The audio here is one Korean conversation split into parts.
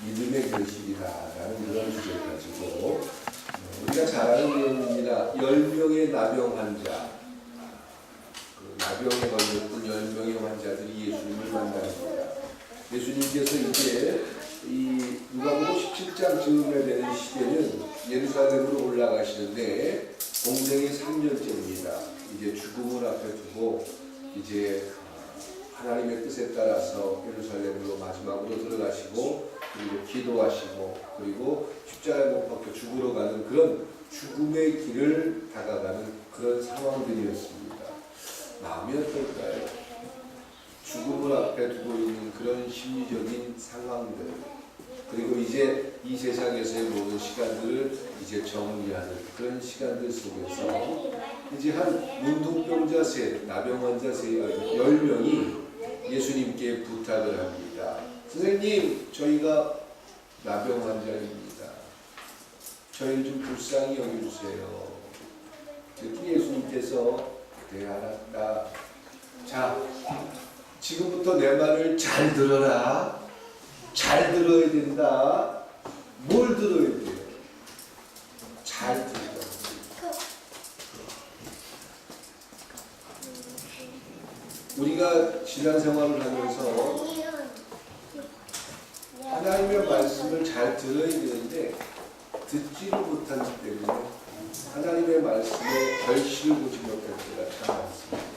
믿음의 결실이다라는 그런 주제를 가지고 우리가 잘 아는 내용입니다. 10명의 나병 환자, 그 나병에 걸렸던 10명의 환자들이 예수님을 만납니다. 예수님께서 이제 이 누가복음 17장 즈음에 되는 시대는 예루살렘으로 올라가시는데 공생의 3년째입니다. 이제 죽음을 앞에 두고 이제 하나님의 뜻에 따라서 예루살렘으로 마지막으로 들어가시고 그리고 기도하시고 그리고 십자가에 못 박혀 죽으러 가는 그런 죽음의 길을 다가가는 그런 상황들이었습니다. 마음이 어떨까요? 죽음을 앞에 두고 있는 그런 심리적인 상황들, 그리고 이제 이 세상에서의 모든 시간들을 이제 정리하는 그런 시간들 속에서 이제 한 문둥병자 셋, 나병 환자 셋, 10명이 예수님께 부탁을 합니다. 선생님, 저희가 나병 환자입니다. 저희를 좀 불쌍히 여겨주세요. 그랬더니 예수님께서 그래 알았다. 자, 지금부터 내 말을 잘 들어라. 잘 들어야 된다. 뭘 들어야 돼요? 잘 들어야 돼요. 우리가 신앙생활을 하면서 하나님의 말씀을 잘 들어야 되는데 듣지를 못하기 때문에 하나님의 말씀에 결실을 보지 못할 때가 참 많습니다.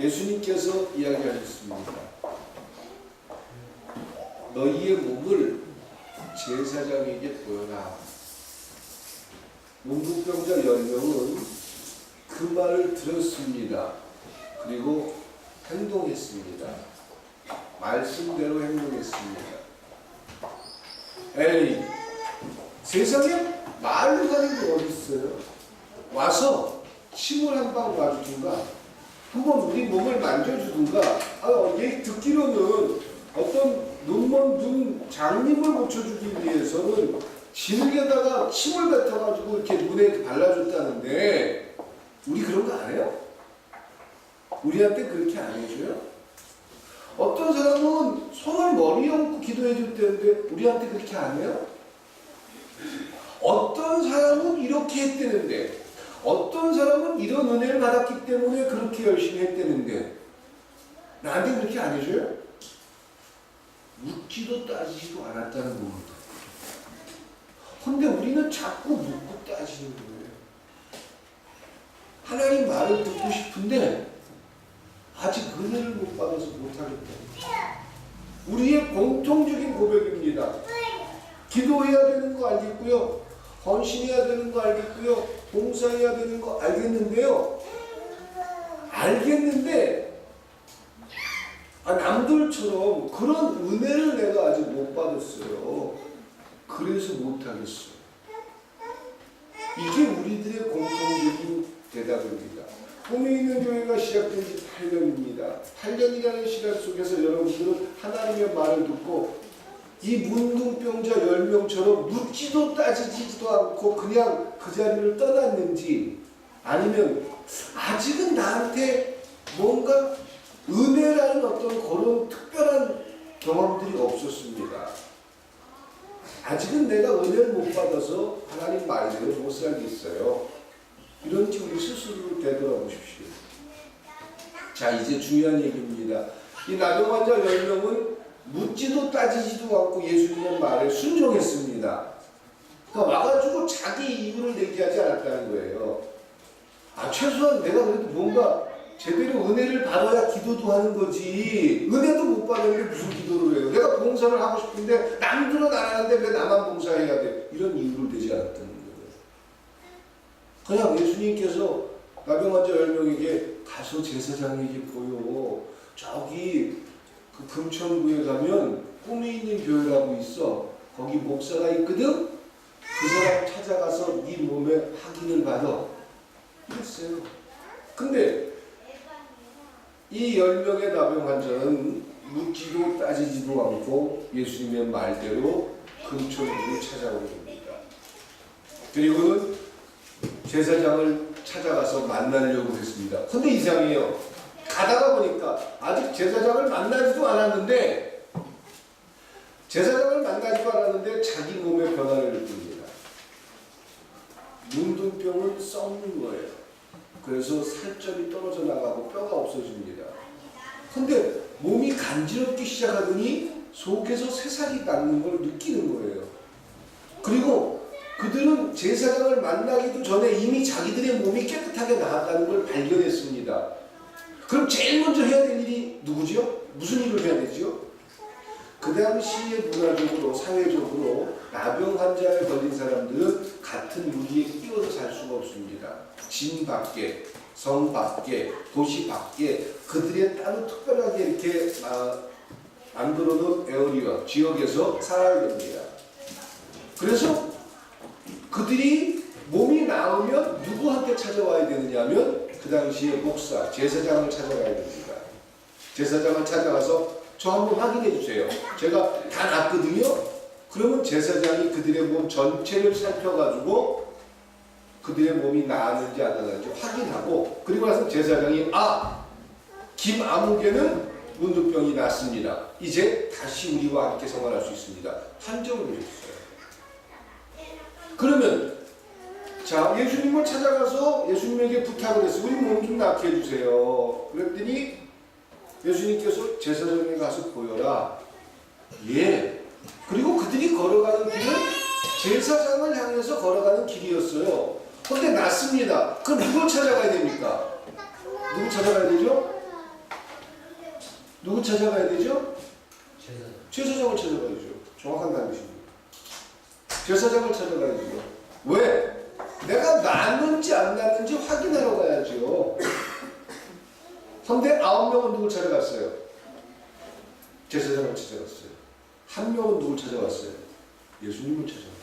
예수님께서 이야기하셨습니다. 너희의 몸을 제사장에게 보여라. 문둥병자 10명은 그 말을 들었습니다. 그리고 행동했습니다. 말씀대로 행동했습니다. 에이, 세상에 말로 가는 게 어디 있어요? 와서 침을 한 방 놔주든가 한번 우리 몸을 만져주든가 얘 듣기로는 어떤 눈먼 눈 장님을 고쳐주기 위해서는 진흙에다가 침을 뱉어가지고 이렇게 눈에 발라줬다는데 우리 그런 거 안 해요? 우리한테 그렇게 안 해줘요? 어떤 사람은 손을 머리에 얹고 기도해 줬다는데 우리한테 그렇게 안 해요? 어떤 사람은 이렇게 했다는데 어떤 사람은 이런 은혜를 받았기 때문에 그렇게 열심히 했다는데 나한테 그렇게 안 해줘요? 묻지도 따지지도 않았다는 겁니다. 근데 우리는 자꾸 묻고 따지는 거예요. 하나님 말을 듣고 싶은데 아직 은혜를 못 받아서 못하겠다. 우리의 공통적인 고백입니다. 기도해야 되는 거 알겠고요. 헌신해야 되는 거 알겠고요. 봉사해야 되는 거 알겠는데요. 알겠는데 남들처럼 그런 은혜를 내가 아직 못 받았어요. 그래서 못하겠어요. 이게 우리들의 공통적인 대답입니다. 꿈이 있는 교회가 시작된 지 8년입니다. 8년이라는 시간 속에서 여러분들은 하나님의 말을 듣고 이 문둥병자 10명처럼 묻지도 따지지도 않고 그냥 그 자리를 떠났는지 아니면 아직은 나한테 뭔가 은혜라는 어떤 그런 특별한 경험들이 없었습니다. 아직은 내가 은혜를 못 받아서 하나님 말대로 못 살겠어요. 이런지 우리 스스로를 되돌아보십시오. 자, 이제 중요한 얘기입니다. 이 나병 환자 10명은 묻지도 따지지도 않고 예수님의 말에 순종했습니다. 그러니까 와가지고 자기 이유를 내기하지 않았다는 거예요. 최소한 내가 그래도 뭔가 제대로 은혜를 받아야 기도도 하는 거지. 은혜도 못 받았는데 무슨 기도를 해요? 내가 봉사를 하고 싶은데 남들은 안 하는데 왜 나만 봉사해야 돼? 이런 이유를 대지 않았다는 거예요. 그냥 예수님께서 나병 환자 10명에게 가서 제사장에게 보여. 저기 그 금천구에 가면 꿈이 있는 교회라고 있어. 거기 목사가 있거든? 그 사람 찾아가서 네 몸에 확인을 받아. 이랬어요. 근데 이 10명의 나병 환자는 묻지도 따지지도 않고 예수님의 말대로 금천구를 찾아오게 됩니다. 그리고는 제사장을 찾아가서 만나려고 했습니다. 근데 이상해요. 가다가 보니까 아직 제사장을 만나지도 않았는데 제사장을 만나지도 않았는데 자기 몸에 변화를 느낍니다. 문둥병은 썩는 거예요. 그래서 살점이 떨어져 나가고 뼈가 없어집니다. 근데 몸이 간지럽기 시작하더니 속에서 새살이 낫는 걸 느끼는 거예요. 그리고 그들은 제사장을 만나기도 전에 이미 자기들의 몸이 깨끗하게 나았다는 걸 발견했습니다. 그럼 제일 먼저 해야 될 일이 누구죠? 무슨 일을 해야 되죠? 그 당시에 문화적으로, 사회적으로 나병 환자에 걸린 사람들은 같은 유리에 끼워서 살 수가 없습니다. 진 밖에, 성 밖에, 도시 밖에 그들의 따로 특별하게 이렇게 만들어놓은 에어리어, 지역에서 살아야 됩니다. 그래서 그들이 몸이 나으면 누구한테 찾아와야 되느냐 하면 그 당시에 목사, 제사장을 찾아가야 됩니다. 제사장을 찾아가서 저 한번 확인해 주세요. 제가 다 낫거든요. 그러면 제사장이 그들의 몸 전체를 살펴가지고 그들의 몸이 나았는지 안 나았는지 확인하고, 그리고 나서 제사장이 김아무개는 문둥병이 낫습니다. 이제 다시 우리와 함께 생활할 수 있습니다. 판정을 해줬어요. 그러면 자, 예수님을 찾아가서 예수님에게 부탁을 했어요. 우리 몸 좀 낫게 해주세요. 그랬더니 예수님께서 제사장에 가서 보여라. 예. 그리고 그들이 걸어가는 길은 제사장을 향해서 걸어가는 길이었어요. 그런데 낫습니다. 그럼 누굴 찾아가야 됩니까? 누구 찾아가야 되죠? 누구 찾아가야 되죠? 제사장을 찾아가야죠. 정확한 단어입니다. 제사장을 찾아가야죠. 왜? 내가 낫는지 안 낫는지 확인하러 가야죠. 그런데 9명은 누굴 찾아갔어요? 제사장을 찾아갔어요. 1명은 누굴 찾아갔어요? 예수님을 찾아갔어요.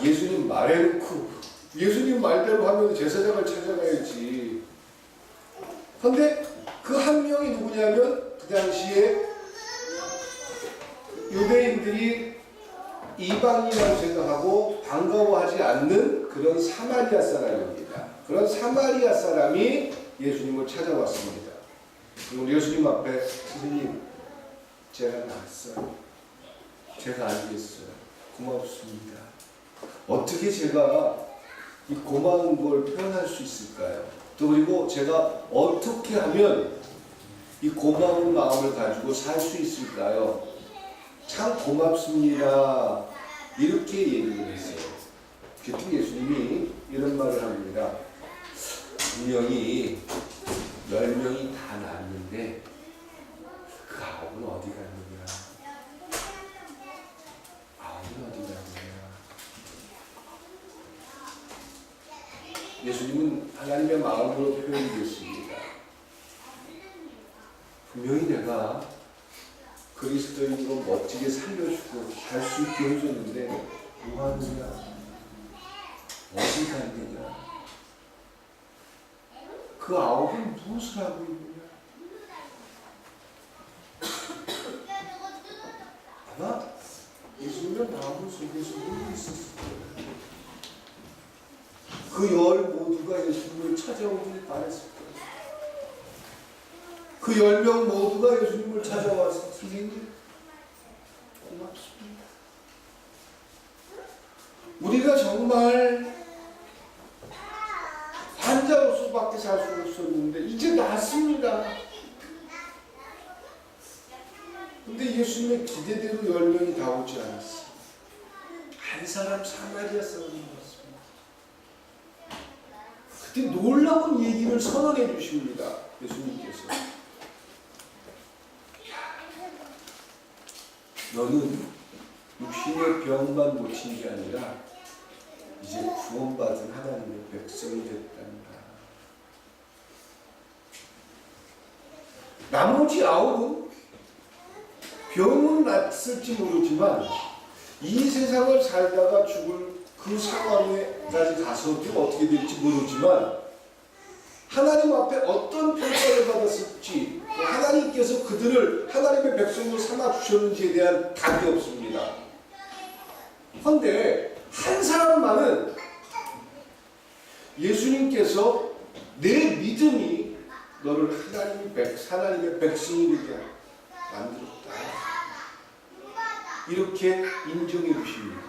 예수님 말해놓고 예수님 말대로 하면 제사장을 찾아가야지. 그런데 그 1명이 누구냐면 그 당시에 유대인들이 이방인이라고 생각하고 반가워하지 않는 그런 사마리아 사람입니다. 그런 사마리아 사람이 예수님을 찾아왔습니다. 그리고 예수님 앞에 선생님, 제가 나았어요. 제가 알겠어요. 고맙습니다. 어떻게 제가 이 고마운 걸 표현할 수 있을까요? 또 그리고 제가 어떻게 하면 이 고마운 마음을 가지고 살 수 있을까요? 참 고맙습니다. 이렇게 얘기를 했어요. 그때 예수님이 이런 말을 합니다. 분명히 10명이 다 낳았는데 그 9은 어디 갔느냐? 9은 어디 갔느냐? 예수님은 하나님의 마음으로 표현되었습니다. 분명히 내가 그리스도인으로 멋지게 살려주고 갈 수 있게 해줬는데 뭐 하느냐? 어디 갔느냐? 그 9은 무엇을 하고 있느냐? 아마 예수님은 마음 속에서 울고 있었을 거예요. 그 10 모두가 예수님을 찾아오길 바랬을 거예요. 그 10명 모두가 예수님을 찾아와서 선생님 고맙습니다. 우리가 정말 환자로서밖에 살 수 없었는데 이제 낫습니다. 근데 예수님의 기대대로 10명이 다 오지 않았어요. 한 사람 사마리아 사람이 왔습니다. 그때 놀라운 얘기를 선언해 주십니다. 예수님께서. 너는 육신의 병만 고친 게 아니라 이제 구원받은 하나님의 백성이 됐단다. 나머지 9은 병은 낫을지 모르지만 이 세상을 살다가 죽을 그 상황에까지 가서도 어떻게 될지 모르지만 하나님 앞에 어떤 평가를 받았을지, 하나님께서 그들을 하나님의 백성으로 삼아주셨는지에 대한 답이 없습니다. 그런데 한 사람만은 예수님께서 내 믿음이 너를 하나님의 백성이 되게 만들었다. 이렇게 인정해 주십니다.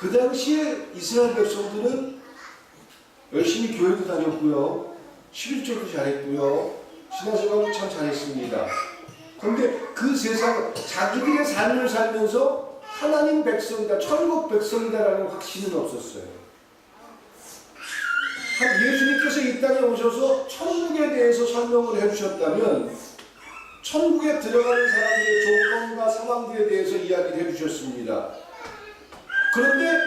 그 당시에 이스라엘 백성들은 열심히 교회도 다녔고요. 11조도 잘했고요. 신앙생활도 참 잘했습니다. 그런데 그 세상 자기들의 삶을 살면서 하나님 백성이다, 천국 백성이다라는 확신은 없었어요. 예수님께서 이 땅에 오셔서 천국에 대해서 설명을 해주셨다면 천국에 들어가는 사람들의 조건과 상황들에 대해서 이야기를 해주셨습니다. 그런데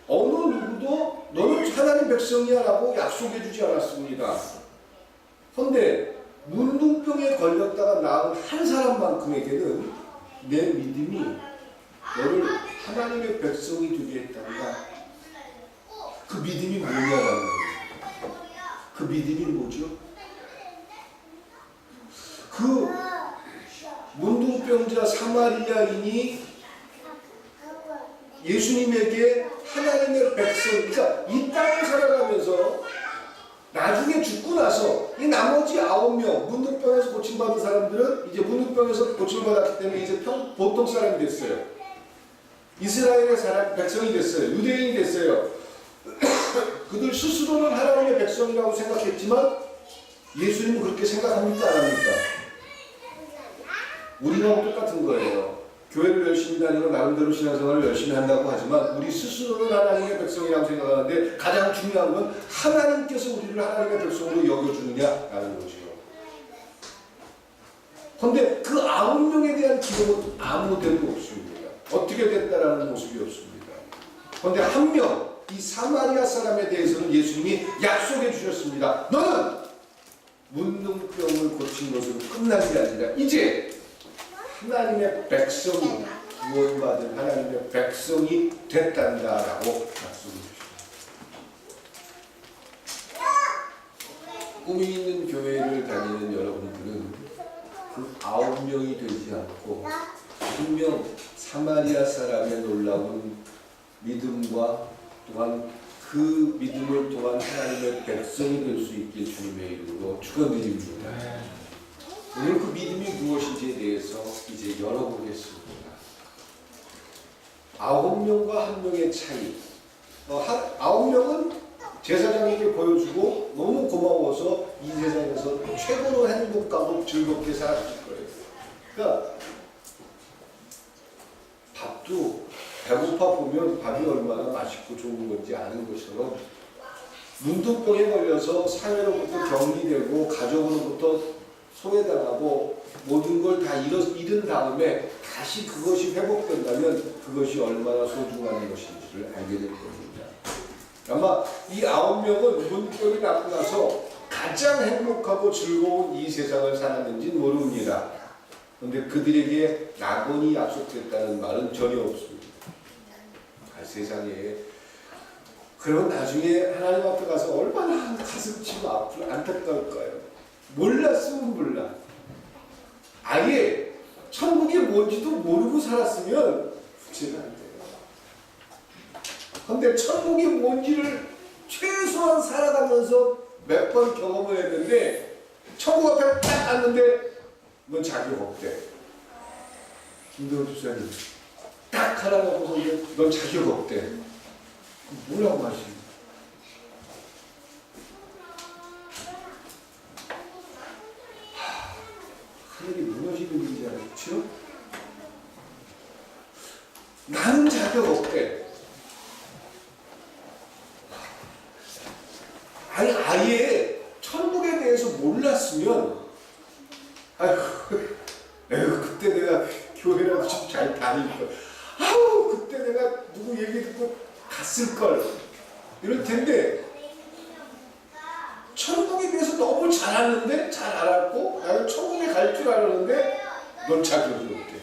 어느 누구도 너는 하나님 백성이야 라고 약속해주지 않았습니다. 그런데 문둥병에 걸렸다가 나은 한 사람만큼에게는 내 믿음이 너를 하나님의 백성이 되게 했단다. 그 믿음이 뭐냐라는 거예요. 그 믿음이 뭐죠? 그 문둥병자 사마리아인이 예수님에게 하나님의 백성, 그러니까 이 땅을 살아가면서 나중에 죽고 나서 이 나머지 9명 문둥병에서 고침받은 사람들은 이제 문둥병에서 고침받았기 때문에 이제 보통 사람이 됐어요. 이스라엘의 사람, 백성이 됐어요. 유대인이 됐어요. 그들 스스로는 하나님의 백성이라고 생각했지만 예수님은 그렇게 생각합니까? 안 합니까? 우리하고 똑같은 거예요. 교회를 열심히 다니고 나름대로 신앙생활을 열심히 한다고 하지만 우리 스스로는 하나님의 백성이라고 생각하는데 가장 중요한 건 하나님께서 우리를 하나님의 백성으로 여겨주느냐라는 거죠. 그런데 그 9명에 대한 기록은 아무 데도 없습니다. 어떻게 됐다라는 모습이 없습니다. 그런데 한 명, 이 사마리아 사람에 대해서는 예수님이 약속해 주셨습니다. 너는 문둥병을 고친 것으로 끝난 게 아니라 이제 하나님의 백성이, 구원받은 하나님의 백성이 됐단다라고 약속해 주십니다. 꿈이 있는 교회를 다니는 여러분들은 그 9명이 되지 않고 분명 사마리아 사람의 놀라운 믿음과 또한 그 믿음을 통한 하나님의 백성이 될 수 있게 주님의 이름으로 축원드립니다. 오늘 그 믿음이 무엇인지에 대해서 이제 열어보겠습니다. 9명과 1명의 차이. 9명은 제사장에게 보여주고 너무 고마워서 이 세상에서 최고로 행복하고 즐겁게 살았을 거예요. 그러니까 밥도 배고파 보면 밥이 얼마나 맛있고 좋은 건지 아는 것처럼 문둥병에 걸려서 사회로부터 격리되고 가족으로부터 소외당하고 모든 걸 다 잃은 다음에 다시 그것이 회복된다면 그것이 얼마나 소중한 것인지를 알게 될 겁니다. 아마 이 9명은 문둥병이 낫고 나서 가장 행복하고 즐거운 이 세상을 살았는지는 모릅니다. 그런데 그들에게 낙원이 약속됐다는 말은 전혀 없습니다. 세상에. 그러면 나중에 하나님 앞에 가서 얼마나 가슴 치고 아프고 안타까울까요? 몰랐으면 몰라. 아예 천국이 뭔지도 모르고 살았으면 문제가 안 돼요. 그런데 천국이 뭔지를 최소한 살아가면서 몇 번 경험을 했는데 천국 앞에 딱 갔는데 넌 자격 없대. 김도훈 집사님 딱 하나 놓고서 넌 자격 없대. 뭐라고 하시는? 하늘이 무너지는 일이지 않았죠? 나는 자격 없대. 아니 아예 천국에 대해서 몰랐으면 에휴 그때 내가 교회라도 좀 잘 다닐 걸. 아우 그때 내가 누구 얘기 듣고 갔을걸 이럴 텐데 천국에 대해서 너무 잘 알았는데 잘 알았고 나는 천국에 갈 줄 알았는데 넌 자격이 없대.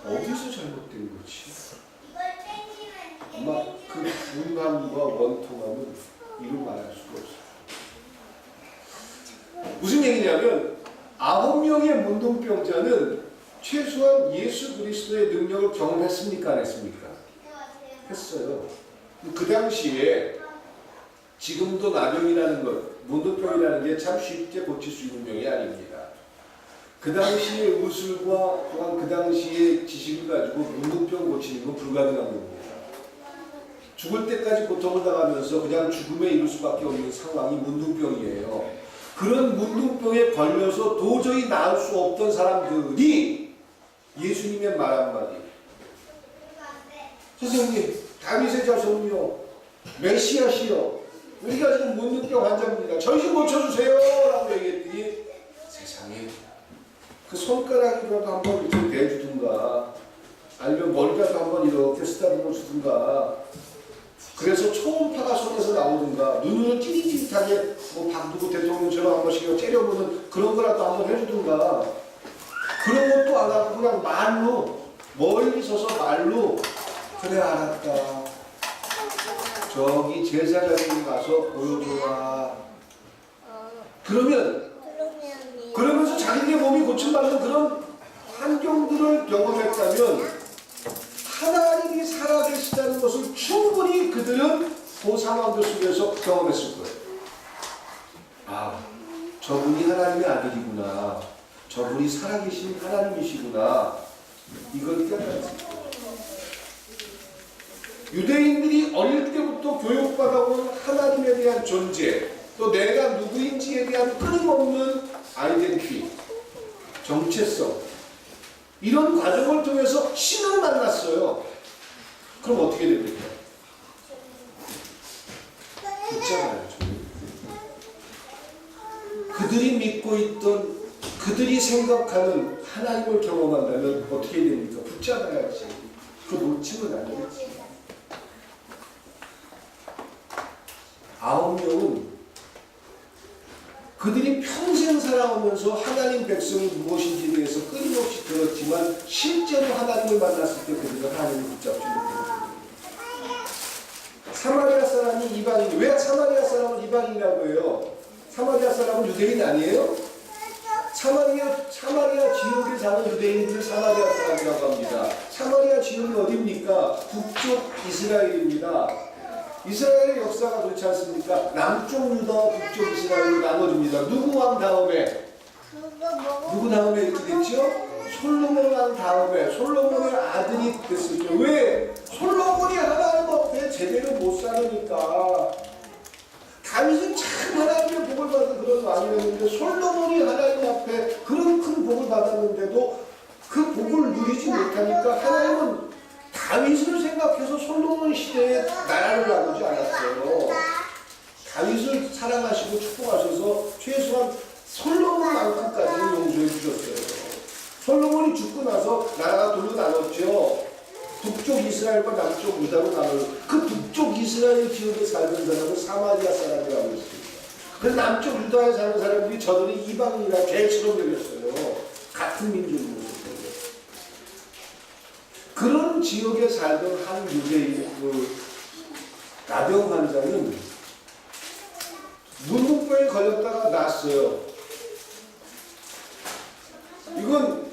어디서 잘못된 거지? 아마 그 분함과 원통함은 이루 말할 수가 없어요. 무슨 얘기냐면 9명의 문둥병자는 최소한 예수 그리스도의 능력을 경험했습니까? 안 했습니까? 했어요. 그 당시에 지금도 나병이라는 것, 문둥병이라는 게 참 쉽게 고칠 수 있는 병이 아닙니다. 그 당시의 의술과 또한 그 당시의 지식을 가지고 문둥병 고치는 건 불가능한 겁니다. 죽을 때까지 고통을 당하면서 그냥 죽음에 이를 수밖에 없는 상황이 문둥병이에요. 그런 문둥병에 걸려서 도저히 나을 수 없던 사람들이 예수님의 말 한마디, 선생님 다윗의 자손이요 메시아시요 우리가 지금 문둥병 환자입니다. 저희 좀 고쳐주세요 라고 얘기했더니 세상에 그 손가락이라도 한번 이렇게 대주든가 아니면 머리라도 한번 이렇게 쓰다듬어 주든가 그래서 초음파가 손에서 나오든가 눈으로 찌릿찌릿하게 뭐 박두구 대통령처럼 한 번씩 째려보는 그런 거라도 한번 해주든가 그런 것도 안 하고 그냥 말로 멀리 서서 말로 그래 알았다 저기 제사장님 가서 보여줘라 그러면서 자기네 몸이 고침받는 그런 환경들을 경험했다면 하나님이 살아계시다는 것을 충분히 그들은 그 상황들 속에서 경험했을 거예요. 아, 저분이 하나님의 아들이구나. 저분이 살아계신 하나님이시구나. 이걸 깨달았을 거예요. 유대인들이 어릴 때부터 교육받아온 하나님에 대한 존재, 또 내가 누구인지에 대한 끊임없는 아이덴티티, 정체성, 이런 과정을 통해서 신을 만났어요. 그럼 어떻게 됩니까? 붙잡아야죠. 그들이 믿고 있던, 그들이 생각하는 하나님을 경험한다면 어떻게 됩니까? 붙잡아야지. 그거 놓치면 안 되겠지. 9명은 그들이 평생 살아오면서 하나님 백성이 무엇인지에 대해서 끊임없이 들었지만 실제로 하나님을 만났을 때 그들은 하나님을 붙잡지 못했습니다. 사마리아 사람이 이방인, 왜 사마리아 사람은 이방인이라고 해요? 사마리아 사람은 유대인 아니에요? 사마리아 지역에 사는 유대인들을 사마리아 사람이라고 합니다. 사마리아 지역이 어디입니까? 북쪽 이스라엘입니다. 이스라엘의 역사가 그렇지 않습니까? 남쪽 유다와 북쪽 이스라엘로 나눠집니다. 누구 왕 다음에? 누구 다음에 이렇게 됐죠? 솔로몬 왕 다음에 솔로몬의 아들이 됐을 때 왜? 솔로몬이 하나님 앞에 제대로 못 살으니까. 다윗은 참 하나님의 복을 받은 그런 왕이었는데 솔로몬이 하나님 앞에 그런 큰 복을 받았는데도 그 복을 누리지 못하니까 하나님은 다윗을 생각해서 솔로몬 시대에 나라를 나누지 않았어요. 다윗을 사랑하시고 축복하셔서 최소한 솔로몬만큼까지는 용서해 주셨어요. 솔로몬이 죽고 나서 나라가 둘로 나눴죠. 북쪽 이스라엘과 남쪽 유다로 나눠요. 그 북쪽 이스라엘 지역에 살던 사람은 사마리아 사람이라고 했습니다. 그래서 남쪽 유다에 사는 사람들이 저들이 이방인이라 개처럼 여겼어요. 같은 민족으로. 그런 지역에 살던 한 유대인 나병 환자는 문둥병에 걸렸다가 났어요. 이건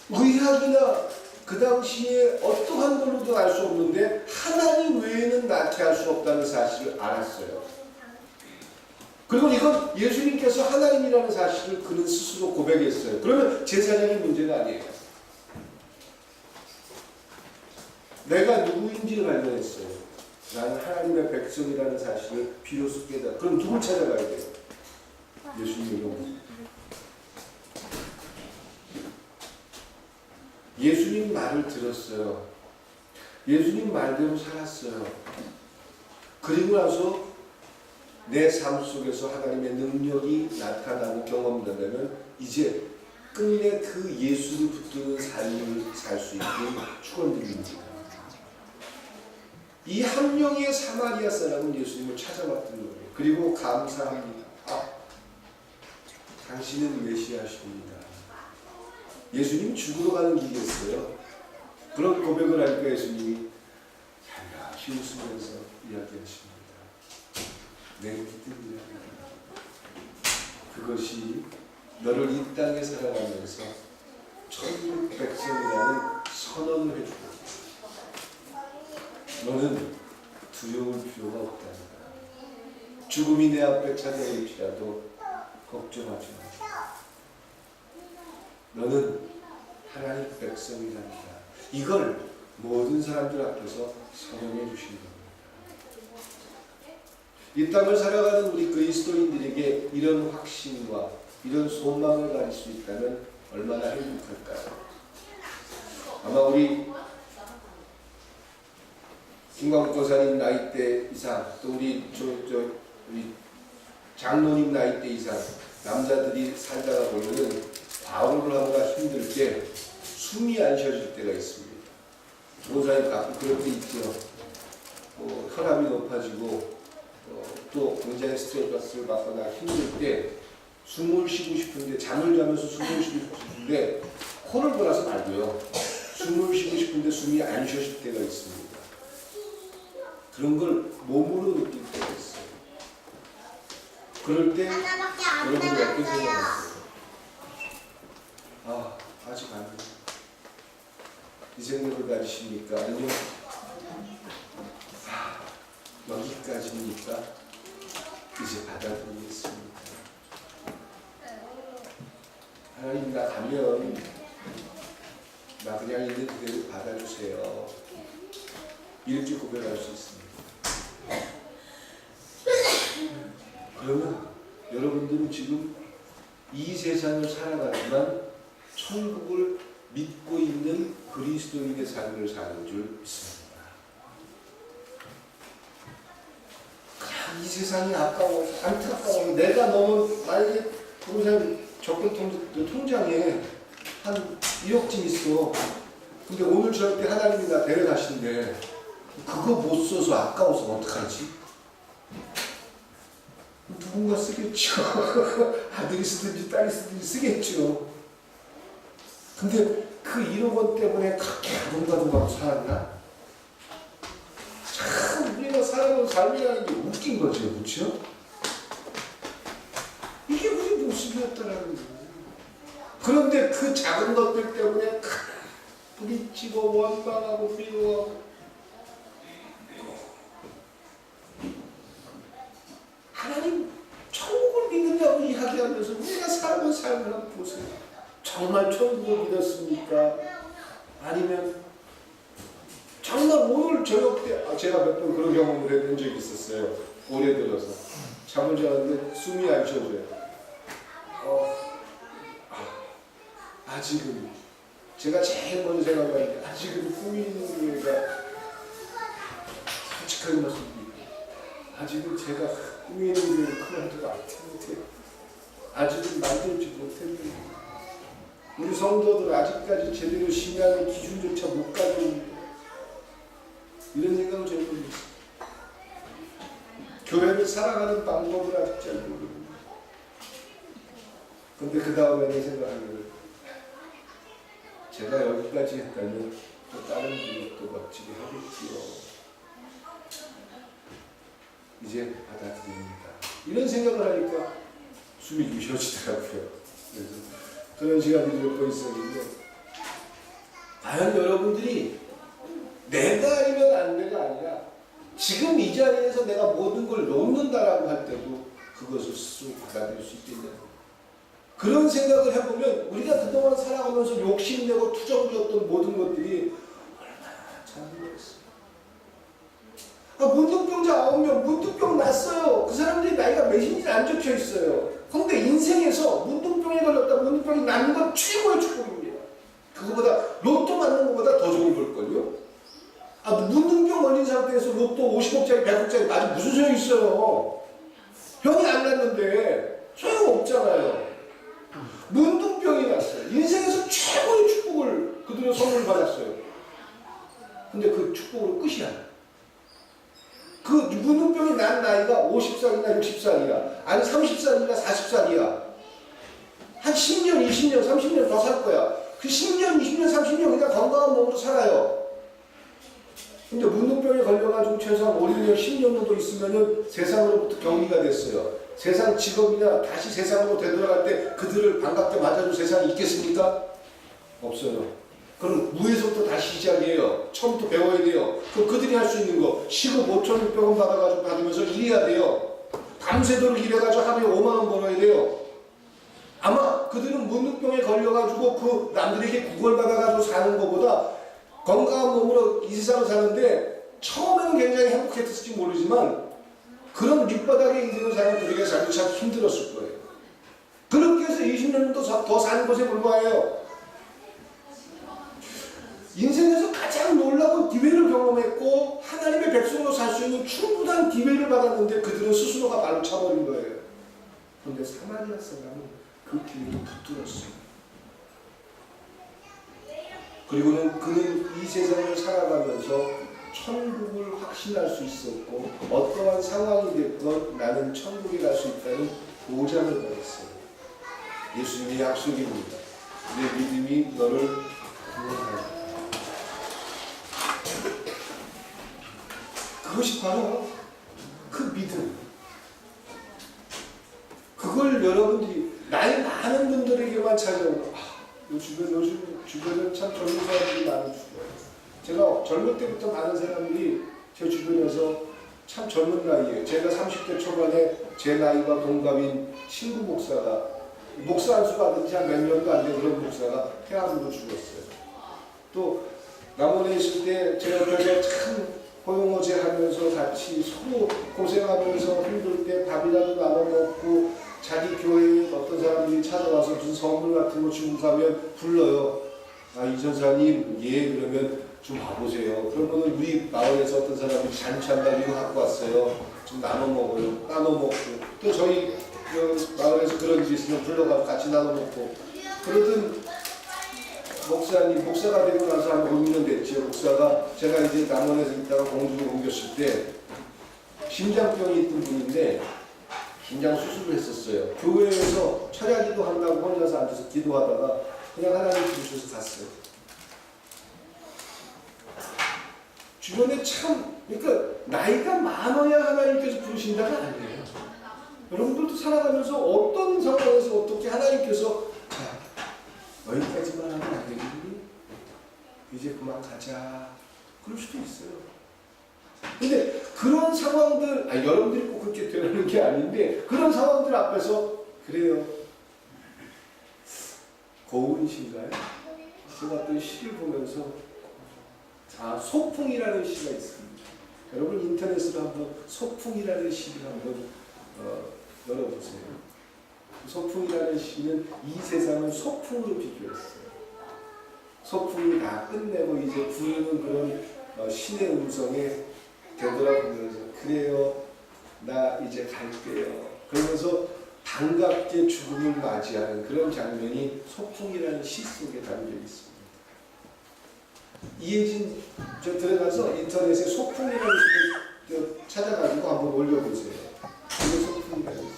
의학이나 그 당시에 어떠한 걸로도 알 수 없는데 하나님 외에는 낫게 할 수 없다는 사실을 알았어요. 그리고 이건 예수님께서 하나님이라는 사실을 그는 스스로 고백했어요. 그러면 제사장의 문제가 아니에요. 내가 누구인지를 발견했어요. 나는 하나님의 백성이라는 사실을 비로소 깨달아. 그럼 누굴 찾아가야 돼요? 예수님이요. 예수님 말을 들었어요. 예수님 말대로 살았어요. 그리고 나서 내 삶 속에서 하나님의 능력이 나타나고 경험된다면 이제 끝내 그 예수를 붙드는 삶을 살 수 있게 축원드립니다. 이 한 명의 사마리아 사람은 예수님을 찾아왔던 거예요. 그리고 감사합니다. 당신은 메시아십니다. 예수님 죽으러 가는 길이었어요. 그런 고백을 하니까 예수님이 살며시 웃으면서 이야기하십니다. 내 믿음이야. 그것이 너를 이 땅에 살아가면서 천국 백성이라는 선언을 해주고 너는 두려울 필요가 없단다. 죽음이 내 앞에 찾아올지라도 걱정하지 마. 너는 하나님 백성이란다. 이걸 모든 사람들 앞에서 선언해 주신 겁니다. 이 땅을 살아가는 우리 그리스도인들에게 이런 확신과 이런 소망을 가질 수 있다면 얼마나 행복할까요? 아마 우리 김광국 교사님 나이대 이상, 또 우리 장로님 나이대 이상 남자들이 살다가 보면은 과로를 하거나 힘들 때 숨이 안 쉬어질 때가 있습니다. 목사님 가끔 그럴 때 있죠. 혈압이 높아지고 또 굉장히 스트레스를 받거나 힘들 때 숨을 쉬고 싶은데, 잠을 자면서 숨을 쉬고 싶은데 코를 골아서 말고요. 숨을 쉬고 싶은데 숨이 안 쉬어질 때가 있습니다. 그런 걸 몸으로 느낄 때가 있어요. 그럴 때 여러분이 어떻게 생각하세요? 아직 안 돼요. 이 생각을 가지십니까? 아니면 여기까지입니까? 이제 받아들이겠습니다. 하나님, 나 가면 나 그냥 있는 그대로 받아주세요. 이렇게 고백할 수 있습니다. 그러면 여러분들은 지금 이 세상을 살아가지만 천국을 믿고 있는 그리스도인의 삶을 사는 줄 믿습니다. 이 세상이 아까워서, 안타까워서, 내가 너무, 만약에 부모님 적금 통장에 한 1억쯤 있어. 근데 오늘 저녁 때 하나님이 나 데려가신대. 그거 못 써서 아까워서 어떡하지? 누군가 쓰겠죠. 아들이 쓰든지 딸이 쓰든지 쓰겠죠. 근데 그 1억 원 때문에 그렇게 아동가동하고 살았나? 참 우리가 살아온 삶이라는 게 웃긴 거죠. 그렇죠? 이게 우리 모습이었다라는 거예요. 그런데 그 작은 것들 때문에 부딪히고 원망하고 미워하고, 하나님 천국을 믿는다고 이야기하면서 우리가 살아온 삶을 한번 보세요. 정말 천국을 믿었습니까? 아니면 정말 오늘 저녁 때, 제가 몇 번 그런 경험을 해본 적이 있었어요. 올해 들어서 잠을 자는데 숨이 안 쉬어져요. 아직은 제가 제일 먼저 생각하는 게, 아직은 꿈이 있는 교회가 솔직하게 말씀드립니다. 아직은 제가 꿈이 있는 교회를 그만두고 안 했는데, 아직은 만들지 못했는데, 우리 성도들 아직까지 제대로 신앙의 기준조차 못 가지고 있는데, 이런 생각을 저는 합니다. 교회를 살아가는 방법을 아직 잘 모릅니다. 근데 그 다음에는 생각하는 거예요. 제가 여기까지 했다면 또 다른 분이 또 멋지게 하겠지요. 이제 받아들입니다. 이런 생각을 하니까 숨이 좀 쉬어지더라고요. 그래서 그런 시간이 몇 번 있었는데, 과연 여러분들이 내가 아니면 안 돼가 아니라 지금 이 자리에서 내가 모든 걸 놓는다라고 할 때도 그것을 스스로 받아들일 수 있겠냐. 그런 생각을 해보면 우리가 그동안 살아가면서 욕심내고 투정부렸던 모든 것들이 얼마나 잘못했어요. 문둥병자 9명 문둥병 났어요. 그 사람들이 나이가 몇인지 안 적혀 있어요. 그런데 인생에서 문둥병에 걸렸다 문둥병이 낫는 건 최고의 축복입니다. 그거보다 로또 맞는 것보다 더 좋은 걸걸요. 문둥병 걸린 상태에서 로또 50억짜리 100억짜리 맞으면 무슨 소용이 있어요. 병이 안 났는데 소용없잖아요. 문둥병이 났어요. 인생에서 최고의 축복을 그들은 선물 받았어요. 근데 그 축복으로 끝이야. 그 문둥병이 난 나이가 50살이나 60살이야. 아니 30살이나 40살이야. 한 10년, 20년, 30년 더 살 거야. 그 10년, 20년, 30년 그냥 건강한 몸으로 살아요. 근데 문둥병에 걸려가지고 최소한 5, 6년, 10년 정도 있으면은 세상으로부터 격리가 됐어요. 세상 직업이나 다시 세상으로 되돌아갈 때 그들을 반갑게 맞아줄 세상이 있겠습니까? 없어요. 그럼 무에서부터 다시 시작이에요. 처음부터 배워야 돼요. 그럼 그들이 할 수 있는 거 시급 5,600원 받으면서 일해야 돼요. 밤새도록 일해가지고 하루에 5만 원 벌어야 돼요. 아마 그들은 문둥병에 걸려가지고 그 남들에게 구걸받아가지고 사는 것보다 건강한 몸으로 이 세상을 사는데 처음에는 굉장히 행복했을지 모르지만 그런 밑바닥의 인생을 사는 그에게 참 힘들었을 거예요. 그렇게 해서 20년도 더 사는 것에 불과해요. 인생에서 가장 놀라운 기회를 경험했고 하나님의 백성으로 살 수 있는 충분한 기회를 받았는데 그들은 스스로가 발로 차버린 거예요. 그런데 사마리아 사람은 그 기회를 붙들었어요. 그리고는 그는 이 세상을 살아가면서 천국을 확신할 수 있었고 어떠한 상황이 됐건 나는 천국에 갈 수 있다는 보장을 받았어요. 예수님의 약속입니다. 내 믿음이 너를 구원하리라. 그것이 바로 그 믿음. 그걸 여러분들이 나이 많은 분들에게만 찾아오고 요즘 주변은 참 젊은 사람들이 많이 죽어요. 제가 젊을 때부터 많은 사람들이 제 주변에서 참 젊은 나이에 제가 30대 초반에 제 나이와 동갑인 친구 목사가 목사 안수 받은 지 한 몇 년도 안 된 그런 목사가 폐암으로 죽었어요. 또 남원에 있을 때 제 옆에서 참 호용호제 하면서 같이 서로 고생하면서 힘들 때 밥이라도 나눠 먹고 자기 교회에 어떤 사람들이 찾아와서 무슨 선물 같은 거 주고 가면 불러요. 아, 이 전사님, 예, 그러면 좀 와보세요. 그러면 우리 마을에서 어떤 사람이 잔치한다 이거 갖고 왔어요. 좀 나눠 먹어요. 나눠 먹고. 또 저희 마을에서 그런 일 있으면 불러가서 같이 나눠 먹고. 그러던 목사님, 목사가 되고 나서 한 5년 됐죠. 목사가 제가 이제 남원에서 있다가 공주로 옮겼을 때 심장병이 있던 분인데 심장 수술을 했었어요. 교회에서 철야기도 한다고 혼자서 앉아서 기도하다가 그냥 하나님 부르셔서 갔어요. 주변에 참, 그러니까 나이가 많아야 하나님께서 부르신다가 아니에요. 여러분들도 살아가면서 어떤 상황에서 어떻게 하나님께서 여기까지만 하면 안 되겠니? 이제 그만 가자. 그럴 수도 있어요. 근데 그런 상황들, 여러분들이 꼭 그렇게 되는 게 아닌데 그런 상황들 앞에서 그래요. 고운이신가요? 제가 어떤 시를 보면서 소풍이라는 시가 있습니다. 여러분 인터넷으로 한번 소풍이라는 시를 한번 열어보세요. 소풍이라는 시는 이 세상을 소풍으로 비교했어요. 소풍이 다 끝내고 이제 부르는 그런 신의 음성에 되돌아보면서 그래요, 나 이제 갈게요. 그러면서 반갑게 죽음을 맞이하는 그런 장면이 소풍이라는 시 속에 담겨 있습니다. 이혜진 저 들어가서 인터넷에 소풍이라는 시를 찾아가지고 한번 올려보세요. 이게 소풍이라는 시예요.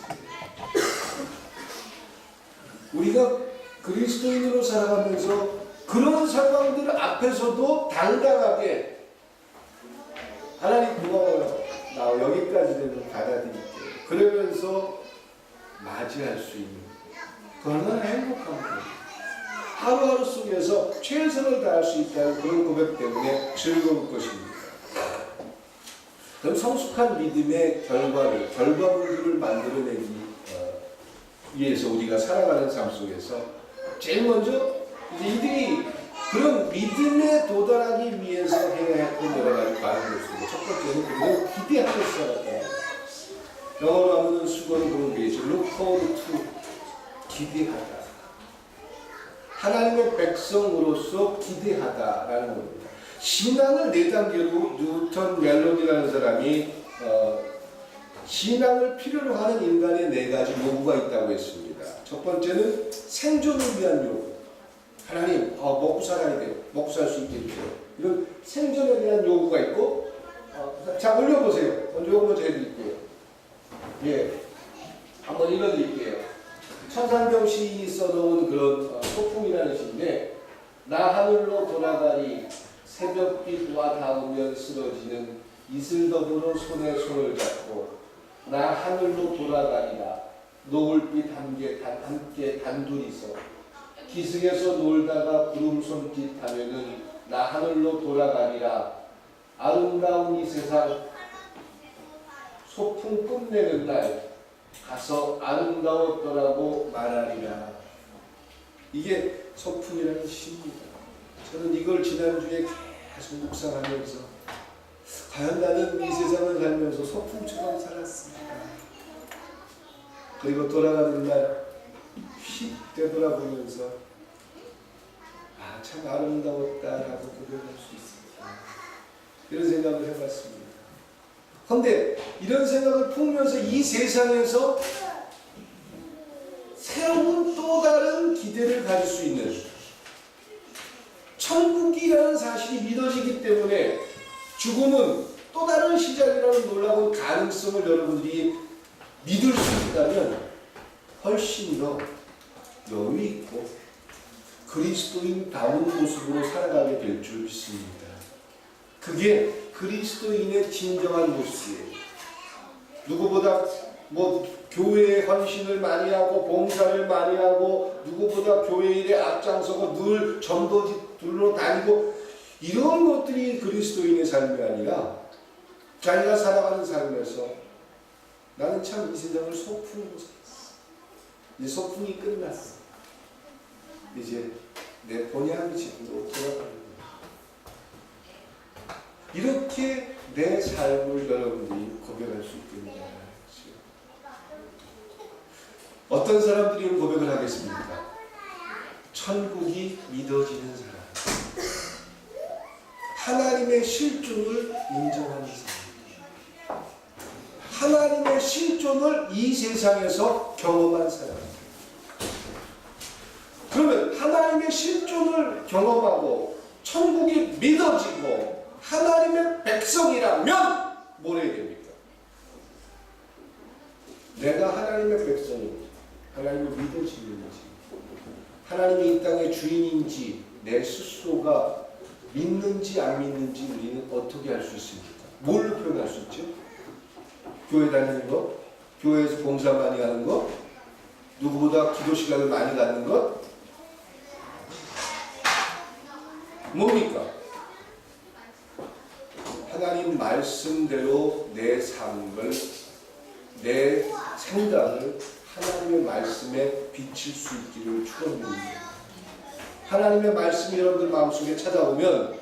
우리가 그리스도인으로 살아가면서 그런 상황들 앞에서도 당당하게 하나님 고마워요. 나 여기까지 되면 받아들일게요. 그러면서 맞이할 수 있는 그 얼마나 행복한 거예요. 하루하루 속에서 최선을 다할 수 있다는 그런 고백 때문에 즐거울 것입니다. 그럼 성숙한 믿음의 결과물들을 만들어내기 위해서 우리가 살아가는 삶 속에서 제일 먼저 이들이 그런 믿음에 도달하기 위해서 해야 했던 여러 가지 과정이 있습니다. 첫 번째는 그걸 기대하고 살았다. 영어로 하면 수고를 보는 게 있죠. Look forward to, 기대하다. 하나님의 백성으로서 기대하다라는 겁니다. 신앙을 네 단계로 뉴턴 멜론이라는 사람이 신앙을 필요로 하는 인간의 네 가지 요구가 있다고 했습니다. 첫 번째는 생존을 위한 요구. 하나님, 먹고 살아야 돼요. 먹고 살 수 있게 해주세요. 이런 생존에 대한 요구가 있고, 자, 올려보세요. 먼저 요거 먼저 해드릴게요. 예. 한번 읽어드릴게요. 천상병 시인이 써놓은 그런 소풍이라는 시인데, 나 하늘로 돌아가니 새벽빛과 닿으면 쓰러지는 이슬더불어 손에 손을 잡고 나 하늘로 돌아가니라 노을빛 함께 단둘이서 기슭에서 놀다가 구름 손짓하면은 나 하늘로 돌아가니라 아름다운 이 세상 소풍 끝내는 날 가서 아름다웠더라고 말하리라. 이게 소풍이라는 시입니다. 저는 이걸 지난주에 계속 묵상하면서 과연 나는 이 세상을 살면서 소풍처럼 살았습니다. 그리고 돌아가는 날 휙 되돌아보면서 아, 참 아름다웠다라고 고백할 수 있습니다. 이런 생각을 해봤습니다. 그런데 이런 생각을 품으면서 이 세상에서 새로운 또 다른 기대를 가질 수 있는 천국이라는 사실이 믿어지기 때문에 죽음은 또 다른 시작이라는 놀라운 가능성을 여러분들이 믿을 수 있다면 훨씬 더 여유 있고 그리스도인다운 모습으로 살아가게 될 줄 믿습니다. 그게 그리스도인의 진정한 모습이에요. 누구보다 교회에 헌신을 많이 하고 봉사를 많이 하고 누구보다 교회 일에 앞장서고 늘 전도지로 다니고 이런 것들이 그리스도인의 삶이 아니라 자기가 살아가는 삶에서 나는 참 이 세상을 소풍으로 살았어. 이제 소풍이 끝났어. 이제 내 본향 집으로 돌아가는 거야. 이렇게 내 삶을 여러분들이 고백할 수 있겠느냐. 어떤 사람들이 이런 고백을 하겠습니까? 천국이 믿어지는 사람, 하나님의 실존을 인정하는 사람, 하나님의 실존을 이 세상에서 경험한 사람. 그러면 하나님의 실존을 경험하고 천국이 믿어지고 하나님의 백성이라면 뭘 해야 됩니까? 내가 하나님의 백성인지 하나님을 믿어지는지 하나님이 이 땅의 주인인지 내 스스로가 믿는지 안 믿는지 우리는 어떻게 할 수 있습니까? 뭘로 표현할 수 있죠? 교회 다니는 것, 교회에서 봉사 많이 하는 것, 누구보다 기도 시간을 많이 갖는 것, 뭡니까? 하나님 말씀대로 내 삶을, 내 생각을 하나님의 말씀에 비칠 수 있기를 축원합니다. 하나님의 말씀이 여러분들 마음속에 찾아오면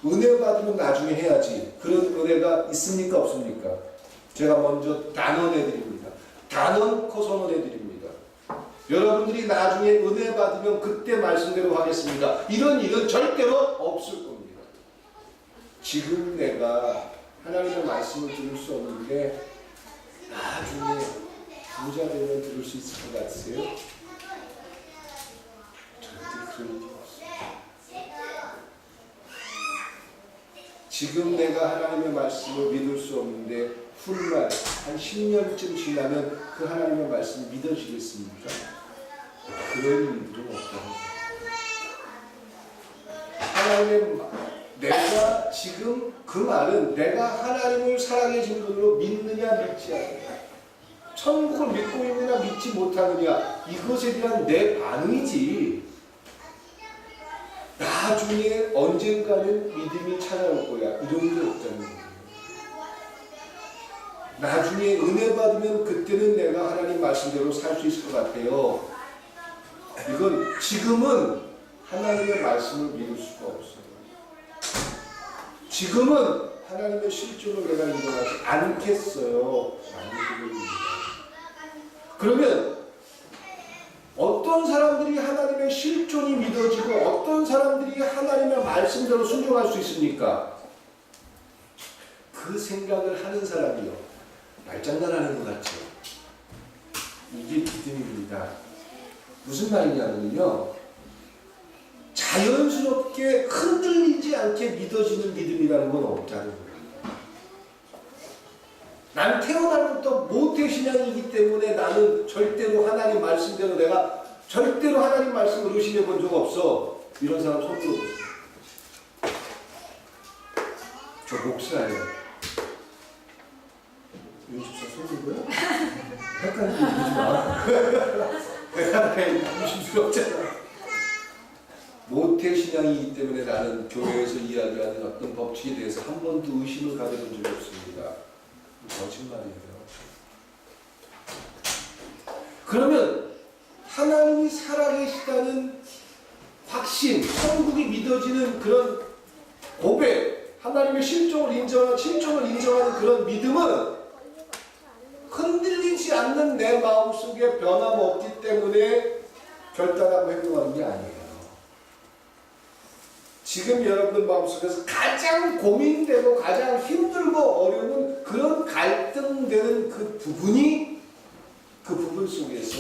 은혜 받으면 나중에 해야지. 그런 은혜가 있습니까? 없습니까? 제가 먼저 단언해 드립니다. 단언코 선언해 드립니다. 여러분들이 나중에 은혜 받으면 그때 말씀대로 하겠습니다. 이런 일은 절대로 없을 겁니다. 지금 내가 하나님의 말씀을 들을 수 없는데 나중에 부자 되면 들을 수 있을 것 같으세요? 절대 그런 일이 없어요. 지금 내가 하나님의 말씀을 믿을 수 없는데 훗날 한 10년쯤 지나면 그 하나님의 말씀이 믿어지겠습니까? 그런 일들은 없다고. 하나님의 내가 지금 그 말은 내가 하나님을 살아계신 분으로 믿느냐 믿지 않느냐, 천국을 믿고 있느냐 믿지 못하느냐, 이것에 대한 내 반응이지. 나중에 언젠가는 믿음이 찾아올 거야, 이런 게 없다는 거예요. 나중에 은혜 받으면 그때는 내가 하나님 말씀대로 살 수 있을 것 같아요. 이건 지금은 하나님의 말씀을 믿을 수가 없어요. 지금은 하나님의 실존을 내가 인정하지 않겠어요. 그러면 어떤 사람들이 하나님의 실존이 믿어지고 어떤 사람들이 하나님의 말씀대로 순종할 수 있습니까? 그 생각을 하는 사람이요, 말장난하는 것 같죠. 이게 믿음입니다. 무슨 말이냐면요, 자연스럽게 흔들리지 않게 믿어지는 믿음이라는 건 없다는 거예요. 난 태어나면부터 모태신앙이기 때문에 나는 절대로 하나님 말씀대로 내가 절대로 하나님 말씀을 의심해 본 적 없어. 이런 사람 손 들어보세요. 저 목사예요. 윤집사 손 들고요? 헷갈리지 마. 내가 의심스럽잖아. 모태신앙이기 때문에 나는 교회에서 이야기하는 어떤 법칙에 대해서 한 번도 의심을 가져본 적이 없습니다. 거짓말이에요. 그러면 하나님이 살아계신 살아계시다는 확신, 천국이 믿어지는 그런 고백, 하나님의 실종을 인정하는 그런 믿음은 흔들리지 않는 내 마음속에 변함없기 때문에 결단하고 행동하는 게 아니에요. 지금 여러분들 마음속에서 가장 고민되고 가장 힘들고 어려운 그런 갈등되는 그 부분 속에서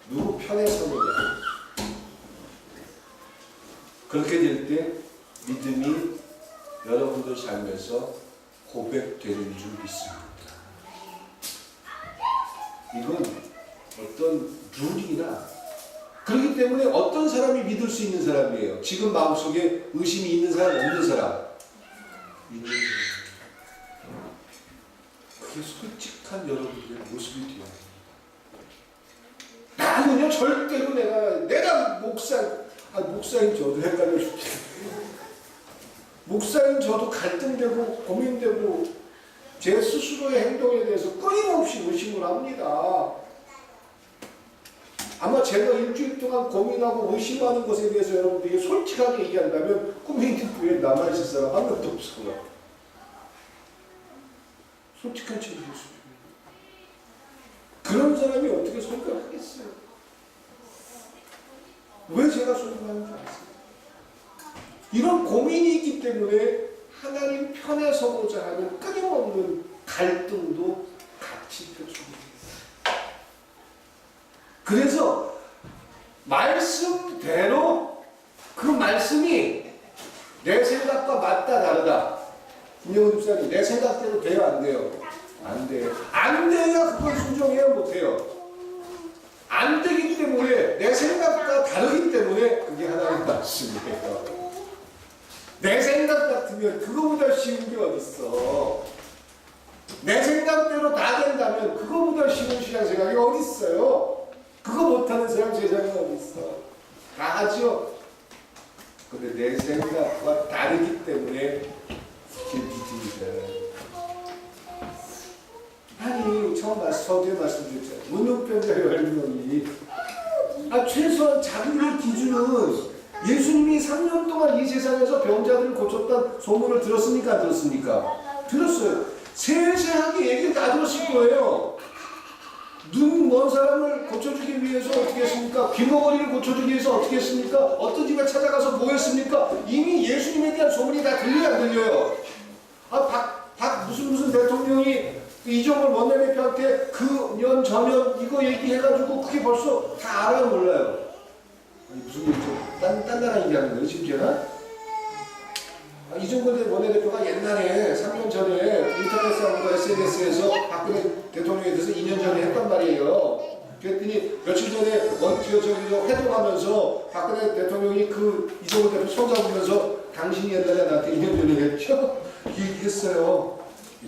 누구 편에 서느냐. 그렇게 될 때 믿음이 여러분들 삶에서 고백되는 줄 믿습니다. 이건 어떤 룰이나 그렇기 때문에 어떤 사람이 믿을 수 있는 사람이에요? 지금 마음속에 의심이 있는 사람, 없는 사람? 믿는 사람. 그게 솔직한 여러분들의 모습이 되어야 합니다. 나는요 절대로 내가 목사인 저도 헷갈려 죽겠어요. 목사인 저도 갈등되고 고민되고 제 스스로의 행동에 대해서 끊임없이 의심을 합니다. 아마 제가 일주일 동안 고민하고 의심하는 것에 대해서 여러분들에게 솔직하게 얘기한다면 꿈에있는 교회에 남아있을 사람 한 명도 없을 거야. 솔직한 책임일 수 있어요. 그런 사람이 어떻게 설교를 하겠어요? 왜 제가 설교하는 줄 아세요? 이런 고민이 있기 때문에 하나님 편에 서고자 하는 끊임없는 갈등도 같이 표출됩니다. 그래서 말씀대로 그 말씀이 내 생각과 맞다 다르다. 김영훈 집사님 내 생각대로 돼요 안 돼요? 안 돼요. 안 돼야 그걸 순종해야 못해요. 안 되기 때문에 내 생각과 다르기 때문에 그게 하나님의 말씀이에요. 내 생각 같으면 그거보다 쉬운 게 어딨어. 내 생각대로 다 된다면 그거보다 쉬운 신앙생활이 어딨어요. 그거 못하는 사람 세상에 어딨어. 다 하죠. 근데 내 생각과 다르기 때문에 그게 믿음이다. 아니 처음 서두에 말씀드렸잖아요. 문둥병자 10명이 최소한 자기의 기준은 예수님이 3년 동안 이 세상에서 병자들을 고쳤다는 소문을 들었습니까? 안 들었습니까? 들었어요. 세세하게 얘기를 다 들었을 거예요. 눈 먼 사람을 고쳐주기 위해서 어떻게 했습니까? 귀머거리를 고쳐주기 위해서 어떻게 했습니까? 어떤 집에 찾아가서 뭐 했습니까? 이미 예수님에 대한 소문이 다 들려요, 안 들려요? 무슨 대통령이 이종걸 원내대표한테 그 년 전년 이거 얘기해가지고 그게 벌써 다 알아요, 몰라요? 아니, 무슨 얘기죠? 딴 나라 얘기하는 거예요, 심지어는? 이종걸 원내대표가 옛날에 3년 전에 인터넷상과 SNS에서 박근혜 대통령에 대해서 2년 전에 했단 말이에요. 그랬더니 며칠 전에 회동하면서 박근혜 대통령이 그 이종걸 대표 손잡으면서 당신이 옛날에 나한테 2년 전에 했죠? 얘기했어요.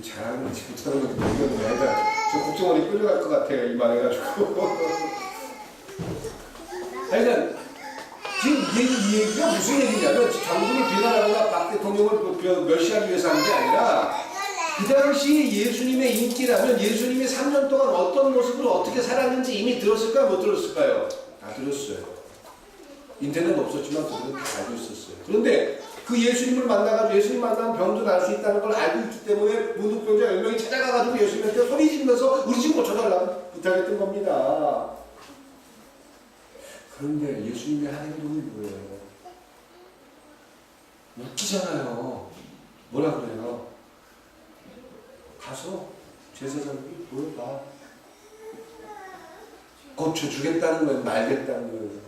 잘하는 건지 못하는 건지 모르겠는데 하여간 저 국정원에 끌려갈 것 같아요. 이 말 해가지고. 하여간 지금 이 얘기가 무슨 얘기냐면 정부를 비난하거나 박 대통령을 멸시하기 위해서 하는 게 아니라 그 당시 예수님의 인기라면 예수님이 3년 동안 어떤 모습으로 어떻게 살았는지 이미 들었을까요? 못 들었을까요? 다 들었어요. 인터넷 없었지만 그들은 다 알고 있었어요. 그런데 그 예수님을 만나가지고 예수님 만나면 병도 날 수 있다는 걸 알고 있기 때문에 문둥병자 10명이 찾아가가지고 예수님한테 소리 지르면서 우리 집 고쳐달라고 부탁했던 겁니다. 그런데 예수님의 한 행동이 뭐예요? 웃기잖아요. 뭐라 그래요? 가서 제사장이 보여봐. 고쳐주겠다는 거예요? 말겠다는 거예요?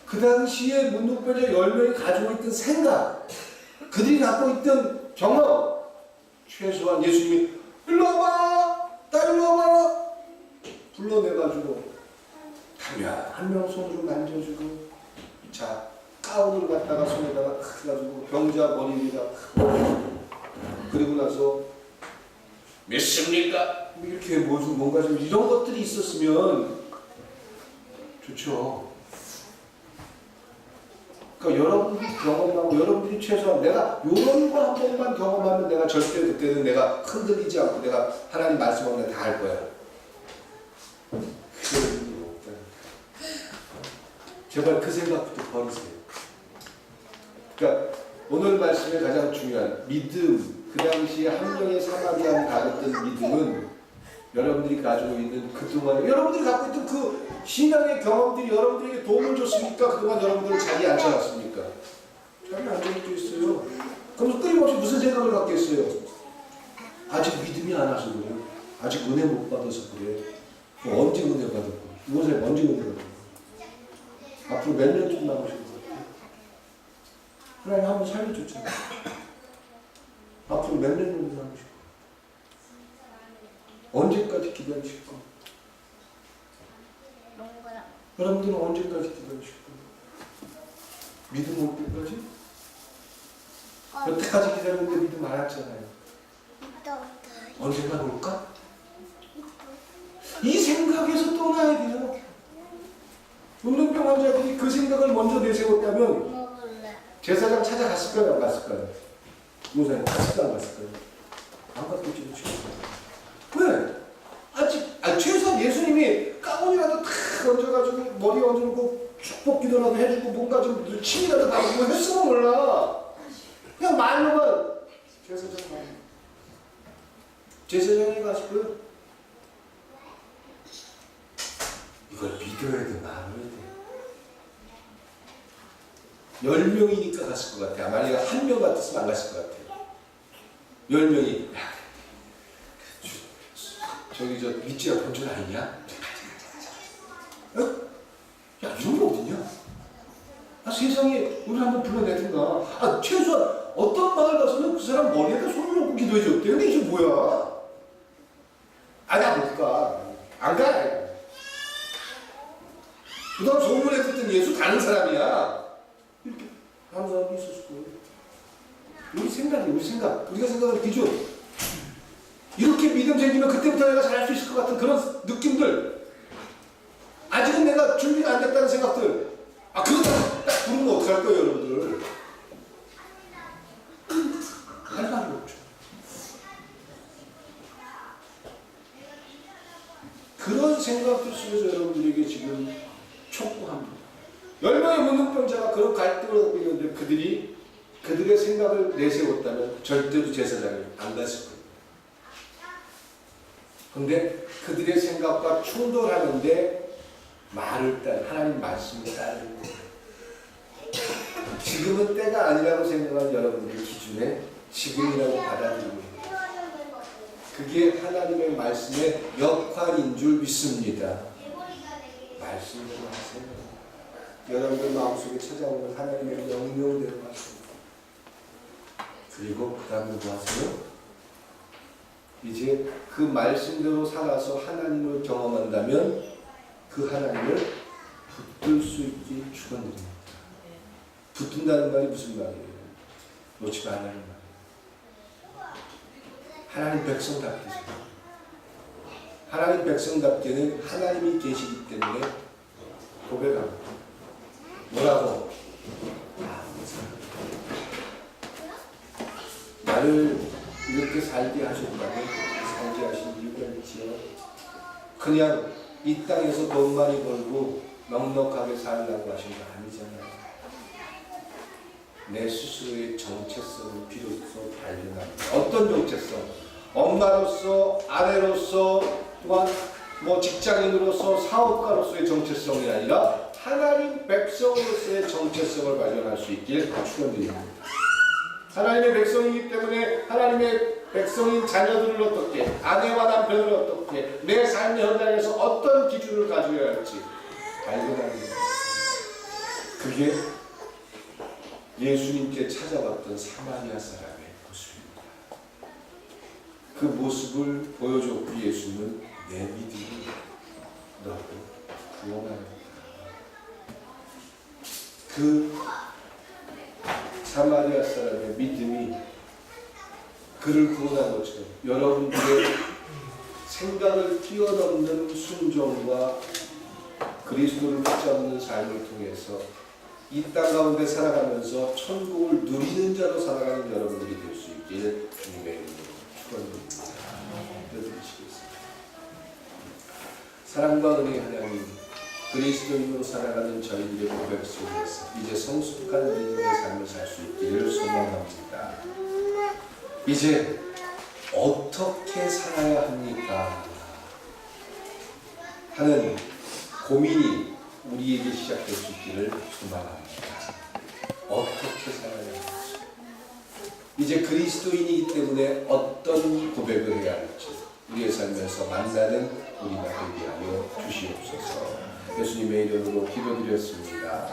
그 당시에 문둥병자 10명이 가지고 있던 생각, 그들이 갖고 있던 경험, 최소한 예수님이 일로 와봐! 나 일로 와봐! 불러내가지고 한 명 손을 좀 만져주고 자 가운을 갖다가 손에다가 해가지고 병자 머리에다 그리고 나서 믿습니까? 이렇게 뭔가 좀 이런 것들이 있었으면 좋죠. 그러니까 여러분들이 경험하고 여러분들이 최소한 내가 이런 거 한 번만 경험하면 내가 절대 그때는 내가 흔들리지 않고 내가 하나님 말씀하면 다 할 거야. 제발 그 생각부터 버리세요. 그러니까 오늘 말씀의 가장 중요한 믿음, 그 당시에 한 명의 사마리아를 가졌던 믿음은 여러분들이 가지고 있는 그동안 여러분들이 갖고 있던 그 신앙의 경험들이 여러분들에게 도움을 줬습니까? 그동안 여러분들을 자리에 앉혀놨습니까? 자리에 앉혀놓고 있어요. 그럼 끊임없이 무슨 생각을 갖겠어요? 아직 믿음이 안 와서 그래. 아직 은혜 못 받아서 그래. 언제 은혜 받을 거야? 이곳에 언제 은혜 받을 거야? 앞으로 몇 년쯤 남으실 것 같아요? 하나님 한번 살려줬잖아요. 앞으로 몇 년 정도 남으실 거야? 언제까지 기다리실 거야? 여러분들은 언제까지 기다리실 거야? 믿음 올 때까지? 여태까지 기다렸는데 믿음 안 왔잖아요. 언젠가 올까? 이 생각에서 떠나야 돼요. 문둥병 환자들이 그 생각을 먼저 내세웠다면 제사장 찾아갔을까요? 안 갔을까요? 목사님 갔을까요? 안 갔을까요? 안 갔겠죠. 왜? 최소한 예수님이 가운이라도 탁 얹어가지고 머리에 얹어놓고 축복 기도라도 해주고 뭔가 좀 침이라도 받고 했으면 몰라. 그냥 말로만 제사장이 가시고요. 이걸 믿어야 돼, 말아야 돼. 10명이니까 갔을 것 같아. 만약에 한 명 같았으면 안 갔을 것 같아. 10명이 저기 저 밑지가 본 줄 아니냐? 어? 야, 이런 거 어딨냐? 세상에 우리 한번 불러내든가. 최소한 어떤 마을 가서는 그 사람 머리에다 손을 놓고 기도해 줬대. 근데 이게 뭐야? 나 못 가. 안 가. 그다음 소문에 듣던 예수 다른 사람이야. 이렇게 하는 사람이 있었을 거예요. 우리 생각. 우리가 생각하는 기준. 이렇게 믿음 생기면 그때부터 내가 잘할 수 있을 것 같은 그런 느낌들. 아직은 내가 준비가 안 됐다는 생각들. 그거 딱 부르면 어떡할 거예요, 여러분들? 할 말이 없죠. 그런 생각들 속에서 여러분들에게 지금 촉구합니다. 10명의 문둥병자가 그런 갈등을 하고 있는데 그들의 생각을 내세웠다면 절대로 제사장이 안 갔을 거예요. 그런데 그들의 생각과 충돌하는데 말을 따르는 하나님 말씀을 따르는 거예요. 지금은 때가 아니라고 생각한 여러분들의 기준에 지금이라고 받아들이는 그게 하나님의 말씀의 역할인 줄 믿습니다. 말씀대로 하세요. 여러분들 마음속에 찾아오는 하나님의 명령대로 하세요. 그리고 그 다음에 뭐 하세요? 이제 그 말씀대로 살아서 하나님을 경험한다면 그 하나님을 붙들 수 있게 축원드립니다. 붙든다는 말이 무슨 말이에요? 놓지 말라는 말이에요. 하나님 백성답게 하나님 백성답게는 하나님이 계시기 때문에 고백합니다. 뭐라고? 나를 이렇게 살게 하셨다면 살게 하신 이유가 있지요. 그냥 이 땅에서 돈 많이 벌고 넉넉하게 살라고 하신 거 아니잖아요. 내 스스로의 정체성을 비로소 발견합니다. 어떤 정체성? 엄마로서, 아내로서, 또한 직장인으로서, 사업가로서의 정체성이 아니라 하나님 백성으로서의 정체성을 발견할 수 있길 축원드립니다. 하나님의 백성이기 때문에 하나님의 백성인 자녀들을 어떻게, 아내와 남편을 어떻게, 내 삶의 현장에서 어떤 기준을 가져야 할지 발견합니다. 그게 예수님께 찾아왔던 사마리아 사람의 모습입니다. 그 모습을 보여줬고 예수는 내 믿음이 너를 구원하였다. 그 사마리아 사람의 믿음이 그를 구원한 것처럼 여러분들의 생각을 뛰어넘는 순종과 그리스도를 붙잡는 삶을 통해서 이 땅 가운데 살아가면서 천국을 누리는 자로 살아가는 여러분들이 될 수 있길 주님의 이름으로 축원드립니다. 기도드리시겠습니다. 사랑과 은혜의 하나님, 그리스도인으로 살아가는 저희들의 고백 속에서 이제 성숙한 믿음의 삶을 살 수 있기를 소망합니다. 이제 어떻게 살아야 합니까? 하는 고민이 우리에게 시작될 수 있기를 소망합니다. 어떻게 살아야 할지, 이제 그리스도인이기 때문에 어떤 고백을 해야 할지 우리의 삶에서 만나는 우리가 되게 하여 주시옵소서. 예수님의 이름으로 기도드렸습니다.